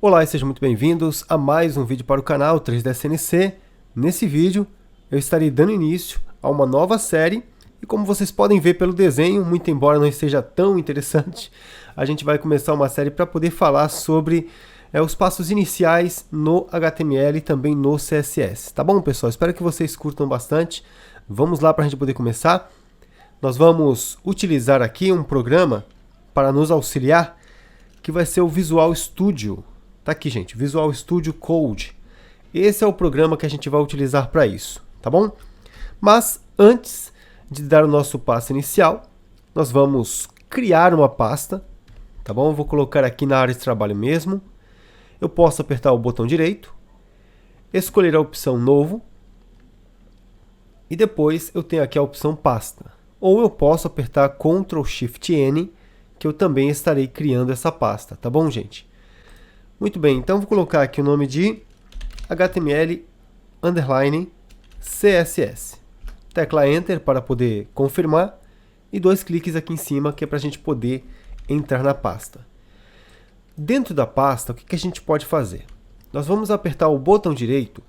Olá e sejam muito bem-vindos a mais um vídeo para o canal 3D CNC. Nesse vídeo eu estarei dando início a uma nova série e, como vocês podem ver pelo desenho, muito embora não seja tão interessante, a gente vai começar uma série para poder falar sobre os passos iniciais no HTML e também no CSS. Tá bom, pessoal? Espero que vocês curtam bastante. Vamos lá para a gente poder começar. Nós vamos utilizar aqui um programa para nos auxiliar, que vai ser o Visual Studio. Tá aqui, gente, Visual Studio Code. Esse é o programa que a gente vai utilizar para isso, tá bom? Mas antes de dar o nosso passo inicial, nós vamos criar uma pasta, tá bom? Eu vou colocar aqui na área de trabalho mesmo. Eu posso apertar o botão direito, escolher a opção Novo, e depois eu tenho aqui a opção Pasta. Ou eu posso apertar Ctrl Shift N, que eu também estarei criando essa pasta, tá bom, gente? Muito bem, então vou colocar aqui o nome de HTML_CSS. Tecla Enter para poder confirmar e 2 cliques aqui em cima, que é para a gente poder entrar na pasta. Dentro da pasta, o que a gente pode fazer? Nós vamos apertar o botão direito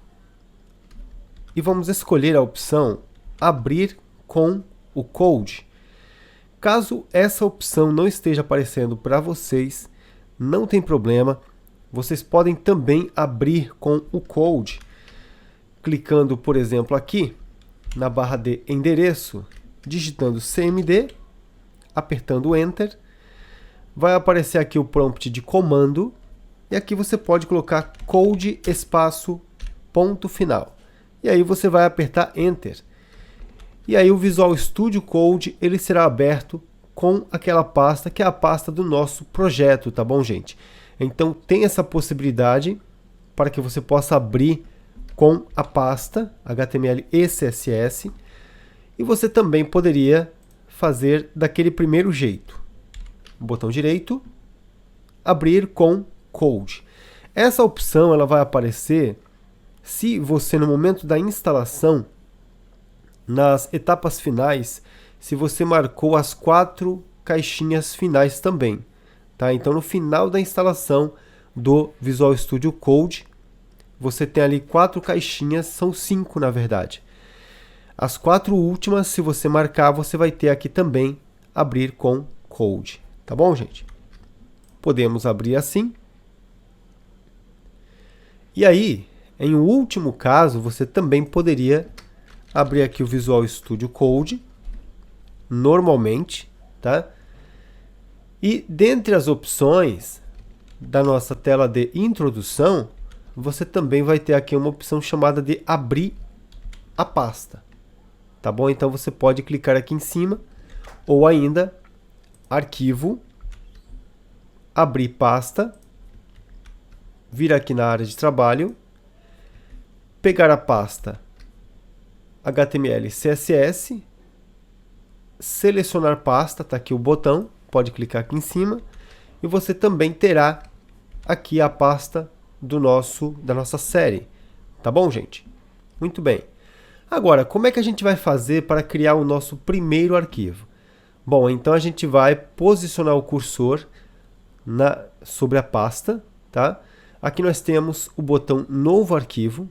e vamos escolher a opção Abrir com o Code. Caso essa opção não esteja aparecendo para vocês, não tem problema. Vocês podem também abrir com o Code, clicando, por exemplo, aqui na barra de endereço, digitando CMD, apertando Enter, vai aparecer aqui o prompt de comando, e aqui você pode colocar code espaço ponto final. E aí você vai apertar Enter. E aí o Visual Studio Code ele será aberto com aquela pasta que é a pasta do nosso projeto, tá bom, gente? Então tem essa possibilidade para que você possa abrir com a pasta HTML e CSS, e você também poderia fazer daquele primeiro jeito. Botão direito, abrir com Code. Essa opção ela vai aparecer se você, no momento da instalação, nas etapas finais, se você marcou as 4 caixinhas finais também. Tá? Então, no final da instalação do Visual Studio Code, você tem ali 4 caixinhas, são 5 na verdade. As 4 últimas, se você marcar, você vai ter aqui também abrir com Code. Tá bom, gente? Podemos abrir assim. E aí, em um último caso, você também poderia abrir aqui o Visual Studio Code, normalmente, tá? E dentre as opções da nossa tela de introdução, você também vai ter aqui uma opção chamada de abrir a pasta, tá bom? Então você pode clicar aqui em cima, ou ainda, arquivo, abrir pasta, vir aqui na área de trabalho, pegar a pasta HTML CSS, selecionar pasta, tá aqui o botão, pode clicar aqui em cima, e você também terá aqui a pasta da nossa série. Tá bom, gente? Muito bem. Agora, como é que a gente vai fazer para criar o nosso primeiro arquivo? Bom, então a gente vai posicionar o cursor sobre a pasta, tá? Aqui nós temos o botão Novo Arquivo.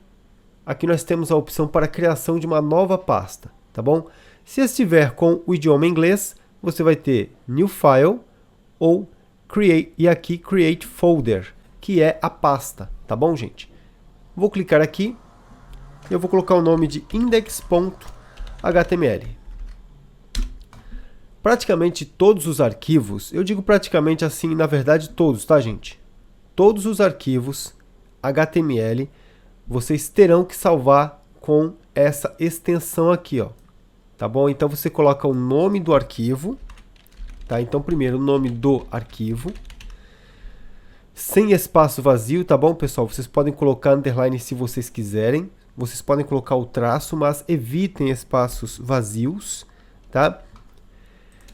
Aqui nós temos a opção para a criação de uma nova pasta, tá bom? Se estiver com o idioma inglês, você vai ter New File ou Create, e aqui Create Folder, que é a pasta, tá bom, gente? Vou clicar aqui e eu vou colocar o nome de index.html. Praticamente todos os arquivos, eu digo praticamente assim, na verdade todos, tá, gente? Todos os arquivos HTML vocês terão que salvar com essa extensão aqui, ó. Tá bom? Então você coloca o nome do arquivo, tá? Então primeiro o nome do arquivo, sem espaço vazio, tá bom, pessoal? Vocês podem colocar underline se vocês quiserem, vocês podem colocar o traço, mas evitem espaços vazios, tá?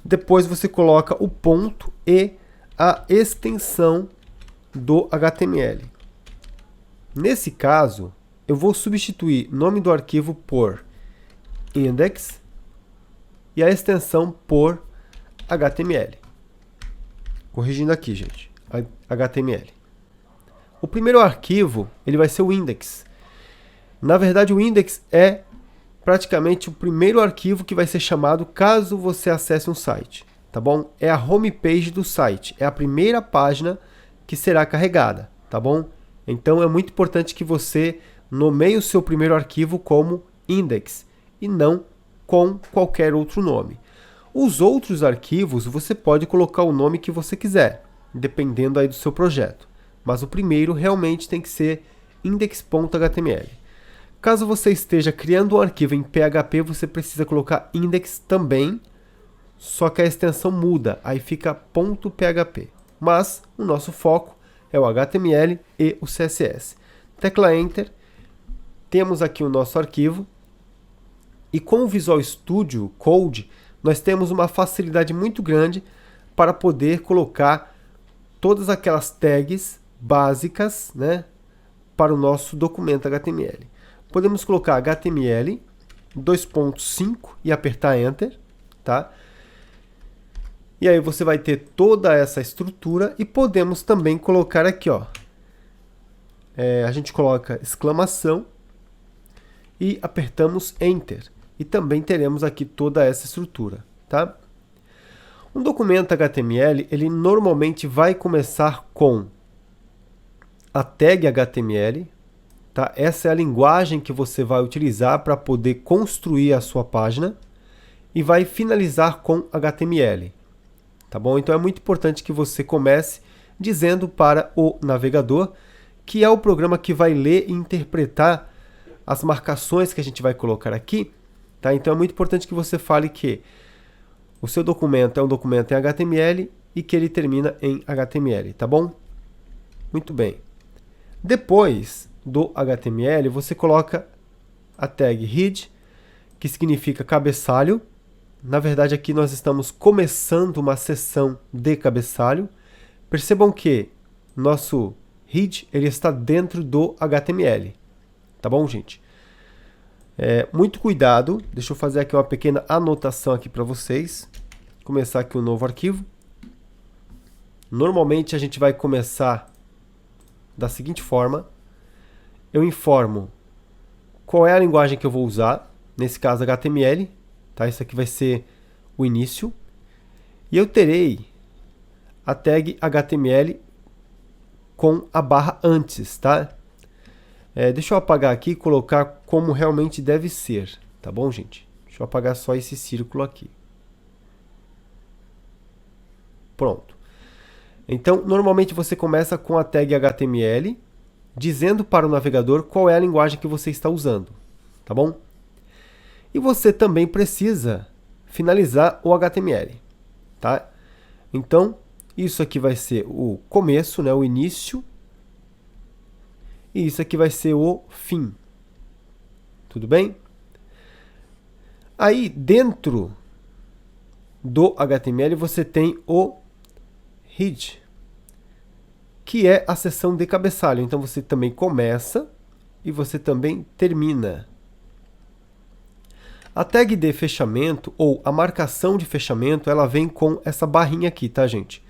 Depois você coloca o ponto e a extensão do HTML. Nesse caso, eu vou substituir nome do arquivo por index e a extensão por HTML. Corrigindo aqui, gente, HTML. O primeiro arquivo ele vai ser o index. Na verdade, o index é praticamente o primeiro arquivo que vai ser chamado caso você acesse um site, tá bom? É a homepage do site, é a primeira página que será carregada, tá bom? Então é muito importante que você nomeie o seu primeiro arquivo como index e não com qualquer outro nome. Os outros arquivos você pode colocar o nome que você quiser, dependendo aí do seu projeto. Mas o primeiro realmente tem que ser index.html. Caso você esteja criando um arquivo em PHP, você precisa colocar index também, só que a extensão muda, aí fica .php. Mas o nosso foco é o HTML e o CSS. Tecla Enter, temos aqui o nosso arquivo. E com o Visual Studio Code, nós temos uma facilidade muito grande para poder colocar todas aquelas tags básicas, né, para o nosso documento HTML. Podemos colocar HTML 2.5 e apertar Enter, tá? E aí você vai ter toda essa estrutura e podemos também colocar aqui, ó, a gente coloca exclamação e apertamos Enter. E também teremos aqui toda essa estrutura, tá? Um documento HTML, ele normalmente vai começar com a tag HTML, tá? Essa é a linguagem que você vai utilizar para poder construir a sua página e vai finalizar com HTML, tá bom? Então é muito importante que você comece dizendo para o navegador que é o programa que vai ler e interpretar as marcações que a gente vai colocar aqui, tá? Então é muito importante que você fale que o seu documento é um documento em HTML e que ele termina em HTML, tá bom? Muito bem. Depois do HTML, você coloca a tag head, que significa cabeçalho. Na verdade, aqui nós estamos começando uma seção de cabeçalho. Percebam que nosso head ele está dentro do HTML, tá bom, gente? Muito cuidado, deixa eu fazer aqui uma pequena anotação aqui para vocês. Começar aqui um novo arquivo. Normalmente a gente vai começar da seguinte forma. Eu informo qual é a linguagem que eu vou usar, nesse caso HTML, tá? Isso aqui vai ser o início. E eu terei a tag HTML com a barra antes, tá? Deixa eu apagar aqui e colocar como realmente deve ser, tá bom, gente? Deixa eu apagar só esse círculo aqui. Pronto. Então, normalmente você começa com a tag HTML, dizendo para o navegador qual é a linguagem que você está usando, tá bom? E você também precisa finalizar o HTML, tá? Então, isso aqui vai ser o começo, né, o início. E isso aqui vai ser o fim. Tudo bem? Aí, dentro do HTML, você tem o head, que é a seção de cabeçalho. Então, você também começa e você também termina. A tag de fechamento, ou a marcação de fechamento, ela vem com essa barrinha aqui, tá, gente?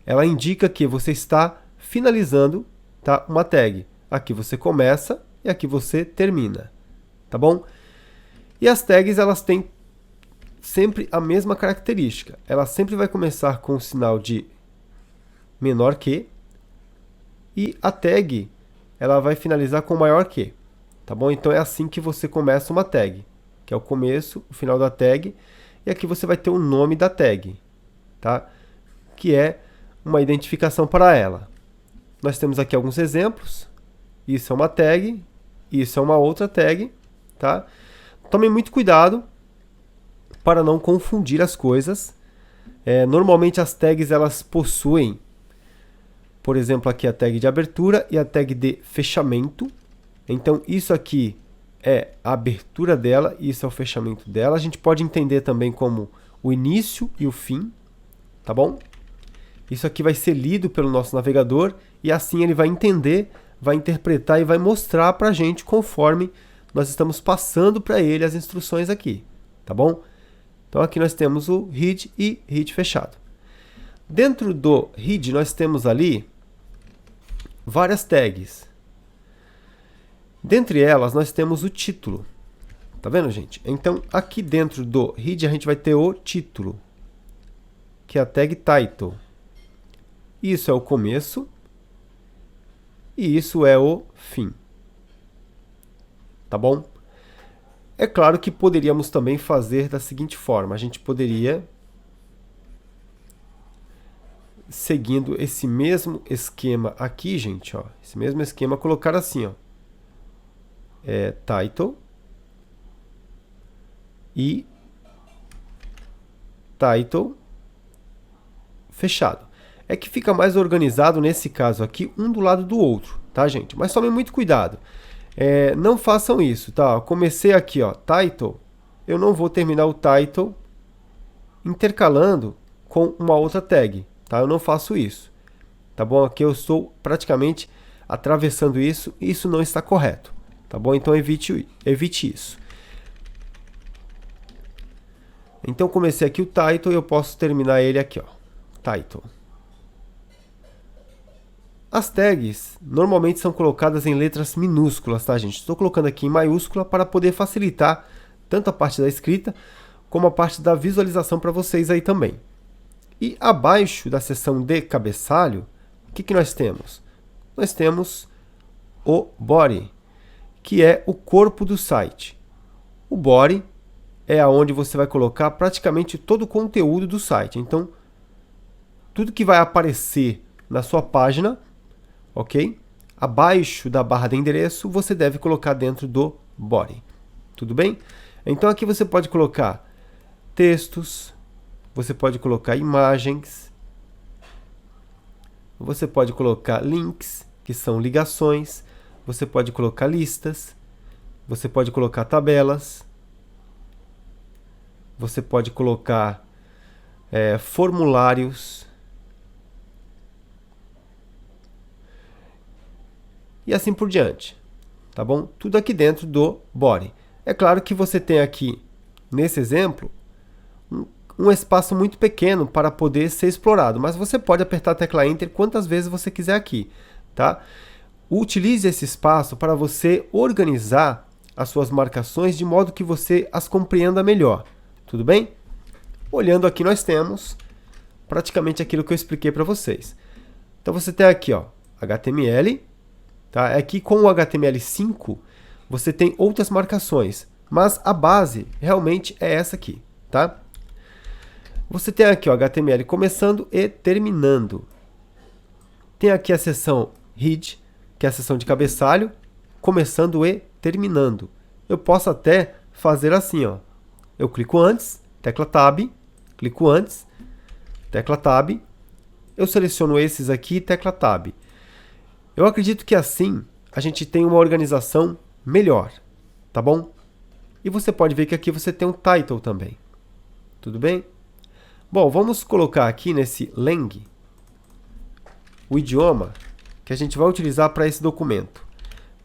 Ela indica que você está finalizando, tá, uma tag. Aqui você começa e aqui você termina, tá bom? E as tags, elas têm sempre a mesma característica. Ela sempre vai começar com o sinal de menor que e a tag, ela vai finalizar com maior que, tá bom? Então é assim que você começa uma tag, que é o começo, o final da tag, e aqui você vai ter o nome da tag, tá? Que é uma identificação para ela. Nós temos aqui alguns exemplos. Isso é uma tag, isso é uma outra tag, tá? Tomem muito cuidado para não confundir as coisas. Normalmente as tags elas possuem, por exemplo, aqui a tag de abertura e a tag de fechamento. Então isso aqui é a abertura dela e isso é o fechamento dela. A gente pode entender também como o início e o fim, tá bom? Isso aqui vai ser lido pelo nosso navegador e assim ele vai entender, vai interpretar e vai mostrar para a gente conforme nós estamos passando para ele as instruções aqui, tá bom? Então aqui nós temos o head e head fechado. Dentro do head nós temos ali várias tags. Dentre elas, nós temos o título. Tá vendo, gente? Então, aqui dentro do read, a gente vai ter o título, que é a tag title. Isso é o começo e isso é o fim. Tá bom? É claro que poderíamos também fazer da seguinte forma. A gente poderia, seguindo esse mesmo esquema aqui, gente, ó, esse mesmo esquema, colocar assim, ó, title e title fechado. É que fica mais organizado nesse caso aqui, um do lado do outro, tá, gente? Mas tomem muito cuidado. Não façam isso, tá? Comecei aqui, ó, title. Eu não vou terminar o title intercalando com uma outra tag, tá? Eu não faço isso, tá bom? Aqui eu estou praticamente atravessando isso e isso não está correto, tá bom? Então evite isso. Então comecei aqui o title e eu posso terminar ele aqui, ó, title. As tags normalmente são colocadas em letras minúsculas, tá, gente? Estou colocando aqui em maiúscula para poder facilitar tanto a parte da escrita como a parte da visualização para vocês aí também. E abaixo da seção de cabeçalho, o que nós temos? Nós temos o body, que é o corpo do site. O body é aonde você vai colocar praticamente todo o conteúdo do site. Então, tudo que vai aparecer na sua página, ok? Abaixo da barra de endereço, você deve colocar dentro do body. Tudo bem? Então, aqui você pode colocar textos, você pode colocar imagens, você pode colocar links, que são ligações, você pode colocar listas, você pode colocar tabelas, você pode colocar formulários e assim por diante, tá bom? Tudo aqui dentro do body. É claro que você tem aqui, nesse exemplo, um espaço muito pequeno para poder ser explorado, mas você pode apertar a tecla Enter quantas vezes você quiser aqui, tá? Utilize esse espaço para você organizar as suas marcações de modo que você as compreenda melhor. Tudo bem? Olhando aqui, nós temos praticamente aquilo que eu expliquei para vocês. Então, você tem aqui, ó, HTML. Tá? Aqui com o HTML5, você tem outras marcações, mas a base realmente é essa aqui. Tá? Você tem aqui o HTML começando e terminando. Tem aqui a seção Head, que é a seção de cabeçalho, começando e terminando. Eu posso até fazer assim, ó. Eu clico antes, tecla Tab, clico antes, tecla Tab, eu seleciono esses aqui, tecla Tab. Eu acredito que assim a gente tem uma organização melhor, tá bom? E você pode ver que aqui você tem um title também. Tudo bem? Bom, vamos colocar aqui nesse lang o idioma que a gente vai utilizar para esse documento.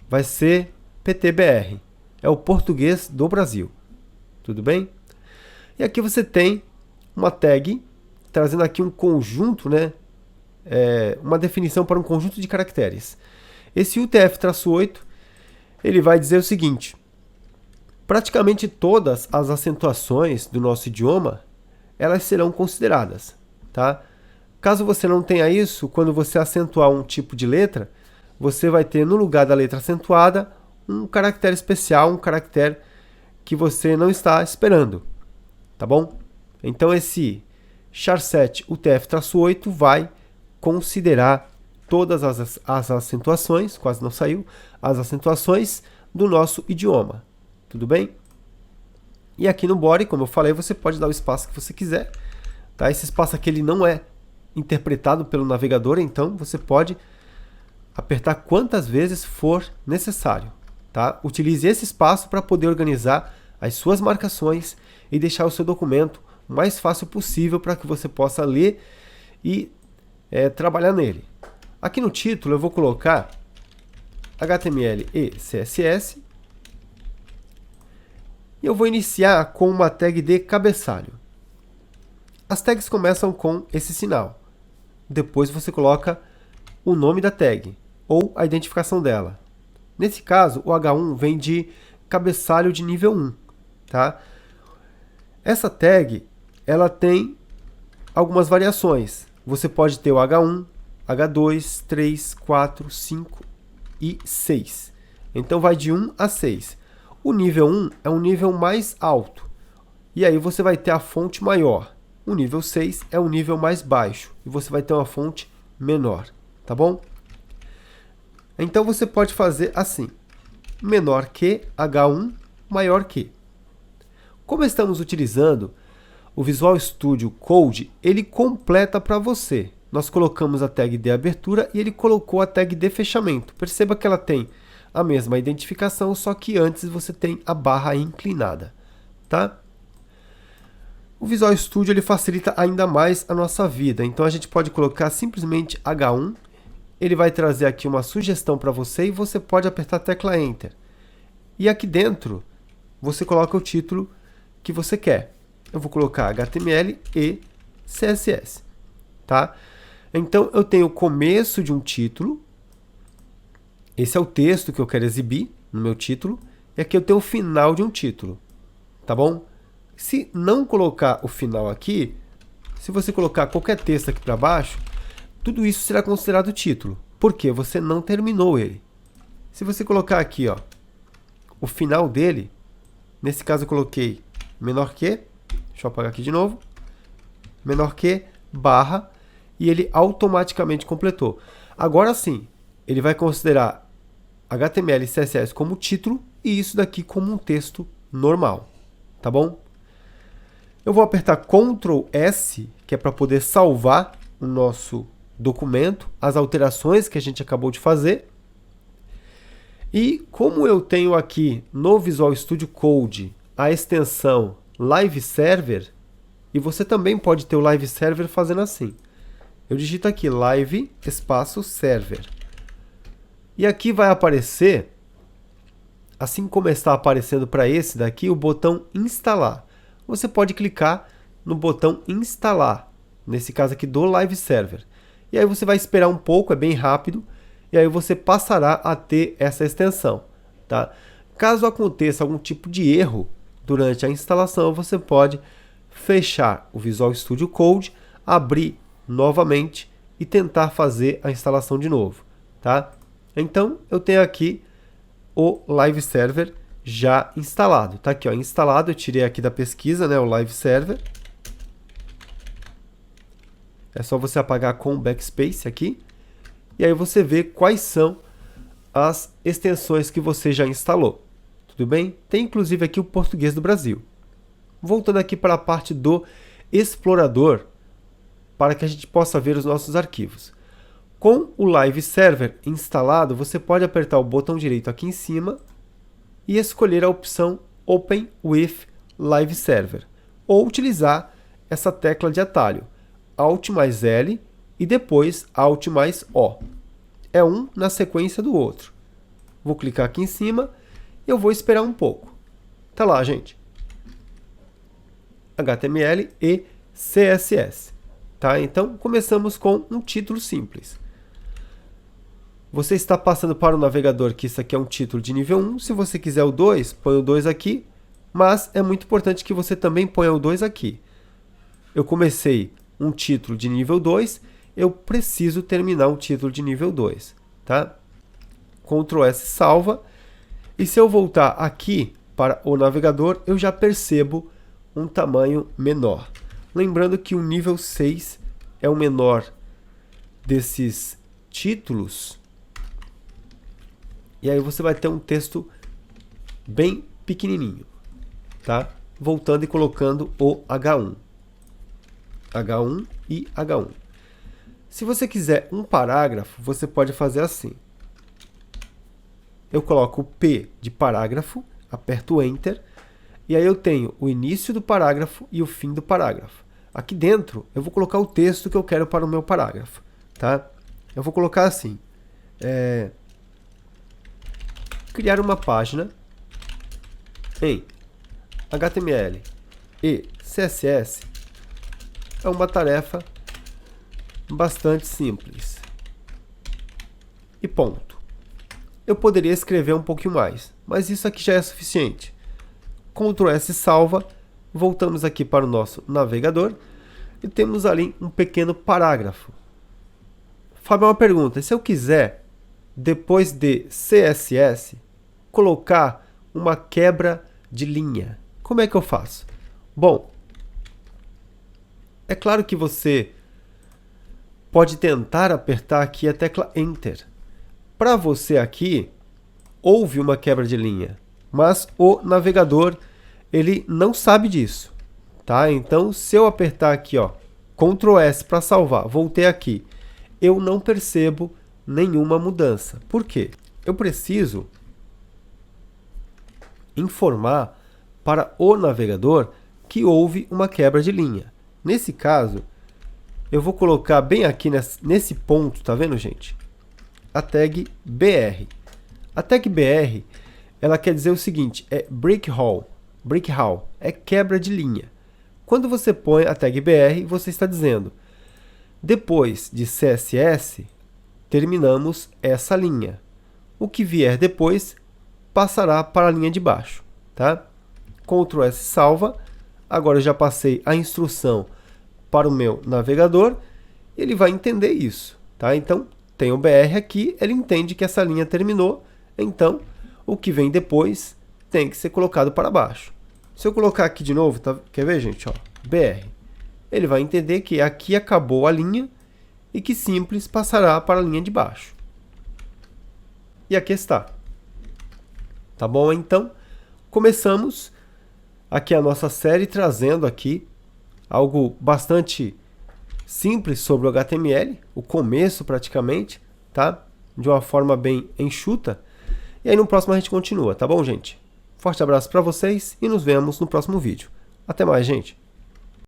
Vai ser PTBR, é o português do Brasil. Tudo bem? E aqui você tem uma tag, trazendo aqui um conjunto, né? Uma definição para um conjunto de caracteres. Esse UTF-8, ele vai dizer o seguinte: praticamente todas as acentuações do nosso idioma, elas serão consideradas, tá? Caso você não tenha isso, quando você acentuar um tipo de letra, você vai ter no lugar da letra acentuada um caractere especial, um caractere que você não está esperando, tá bom? Então esse char7 UTF-8 vai considerar todas as acentuações, quase não saiu, as acentuações do nosso idioma, tudo bem? E aqui no body, como eu falei, você pode dar o espaço que você quiser, tá? Esse espaço aqui ele não é interpretado pelo navegador, então você pode apertar quantas vezes for necessário, tá? Utilize esse espaço para poder organizar as suas marcações e deixar o seu documento o mais fácil possível para que você possa ler e trabalhar nele. Aqui no título eu vou colocar HTML e CSS e eu vou iniciar com uma tag de cabeçalho. As tags começam com esse sinal. Depois você coloca o nome da tag, ou a identificação dela. Nesse caso, o H1 vem de cabeçalho de nível 1. Tá? Essa tag ela tem algumas variações. Você pode ter o H1, H2, 3, 4, 5 e 6. Então vai de 1 a 6. O nível 1 é um nível mais alto. E aí você vai ter a fonte maior. O nível 6 é um nível mais baixo. E você vai ter uma fonte menor. Tá bom? Então você pode fazer assim. Menor que H1, maior que. Como estamos utilizando o Visual Studio Code, ele completa para você. Nós colocamos a tag de abertura e ele colocou a tag de fechamento. Perceba que ela tem a mesma identificação, só que antes você tem a barra inclinada. Tá? O Visual Studio ele facilita ainda mais a nossa vida. Então a gente pode colocar simplesmente H1. Ele vai trazer aqui uma sugestão para você e você pode apertar a tecla Enter. E aqui dentro você coloca o título que você quer. Eu vou colocar HTML e CSS. Tá? Então eu tenho o começo de um título. Esse é o texto que eu quero exibir no meu título. E aqui eu tenho o final de um título. Tá bom? Se não colocar o final aqui, se você colocar qualquer texto aqui para baixo, tudo isso será considerado título. Por quê? Você não terminou ele. Se você colocar aqui, ó, o final dele, nesse caso eu coloquei menor que, deixa eu apagar aqui de novo, menor que, barra, e ele automaticamente completou. Agora sim, ele vai considerar HTML e CSS como título e isso daqui como um texto normal. Tá bom? Eu vou apertar Ctrl S, que é para poder salvar o nosso documento, as alterações que a gente acabou de fazer. E como eu tenho aqui no Visual Studio Code a extensão Live Server, e você também pode ter o Live Server fazendo assim. Eu digito aqui Live espaço Server. E aqui vai aparecer, assim como está aparecendo para esse daqui, o botão Instalar. Você pode clicar no botão Instalar, nesse caso aqui do Live Server. E aí você vai esperar um pouco, é bem rápido, e aí você passará a ter essa extensão. Tá? Caso aconteça algum tipo de erro durante a instalação, você pode fechar o Visual Studio Code, abrir novamente e tentar fazer a instalação de novo. Tá? Então, eu tenho aqui o Live Server já instalado. Tá aqui, ó, instalado, eu tirei aqui da pesquisa, né, o Live Server. É só você apagar com o backspace aqui. E aí você vê quais são as extensões que você já instalou. Tudo bem? Tem inclusive aqui o português do Brasil. Voltando aqui para a parte do explorador, para que a gente possa ver os nossos arquivos. Com o Live Server instalado, você pode apertar o botão direito aqui em cima e escolher a opção Open with Live Server, ou utilizar essa tecla de atalho, Alt mais L e depois Alt mais O. É um na sequência do outro. Vou clicar aqui em cima e eu vou esperar um pouco. Tá lá, gente. HTML e CSS. Tá? Então, começamos com um título simples. Você está passando para o navegador que isso aqui é um título de nível 1. Se você quiser o 2, põe o 2 aqui. Mas é muito importante que você também ponha o 2 aqui. Eu comecei um título de nível 2, eu preciso terminar um título de nível 2. Tá? Ctrl S salva. E se eu voltar aqui para o navegador, eu já percebo um tamanho menor. Lembrando que o nível 6 é o menor desses títulos. E aí você vai ter um texto bem pequenininho. Tá? Voltando e colocando o H1. H1 e H1. Se você quiser um parágrafo, você pode fazer assim. Eu coloco o P de parágrafo, aperto Enter, e aí eu tenho o início do parágrafo e o fim do parágrafo. Aqui dentro, eu vou colocar o texto que eu quero para o meu parágrafo. Tá? Eu vou colocar assim. Criar uma página em HTML e CSS é uma tarefa bastante simples. e ponto. Eu poderia escrever um pouquinho mais, mas isso aqui já é suficiente. Ctrl S salva, voltamos aqui para o nosso navegador e temos ali um pequeno parágrafo. Fábio, uma pergunta: se eu quiser, depois de CSS, colocar uma quebra de linha, como é que eu faço? Bom, é claro que você pode tentar apertar aqui a tecla Enter. Para você aqui, houve uma quebra de linha, mas o navegador ele não sabe disso, tá? Então, se eu apertar aqui, ó, Ctrl S para salvar, voltei aqui, eu não percebo nenhuma mudança. Por quê? Eu preciso informar para o navegador que houve uma quebra de linha. Nesse caso, eu vou colocar bem aqui nesse ponto, tá vendo, gente? A tag BR. A tag BR, ela quer dizer o seguinte, é break hole. Break hole é quebra de linha. Quando você põe a tag BR, você está dizendo, depois de CSS, terminamos essa linha. O que vier depois passará para a linha de baixo, tá? Ctrl S salva. Agora eu já passei a instrução para o meu navegador, ele vai entender isso, tá? Então, tem o BR aqui, ele entende que essa linha terminou, então o que vem depois tem que ser colocado para baixo. Se eu colocar aqui de novo, tá? Quer ver, gente? Ó, BR. Ele vai entender que aqui acabou a linha e que simples passará para a linha de baixo. E aqui está. Tá bom? Então, começamos aqui a nossa série trazendo aqui algo bastante simples sobre o HTML, o começo praticamente, tá? De uma forma bem enxuta. E aí no próximo a gente continua, tá bom, gente? Forte abraço para vocês e nos vemos no próximo vídeo. Até mais, gente!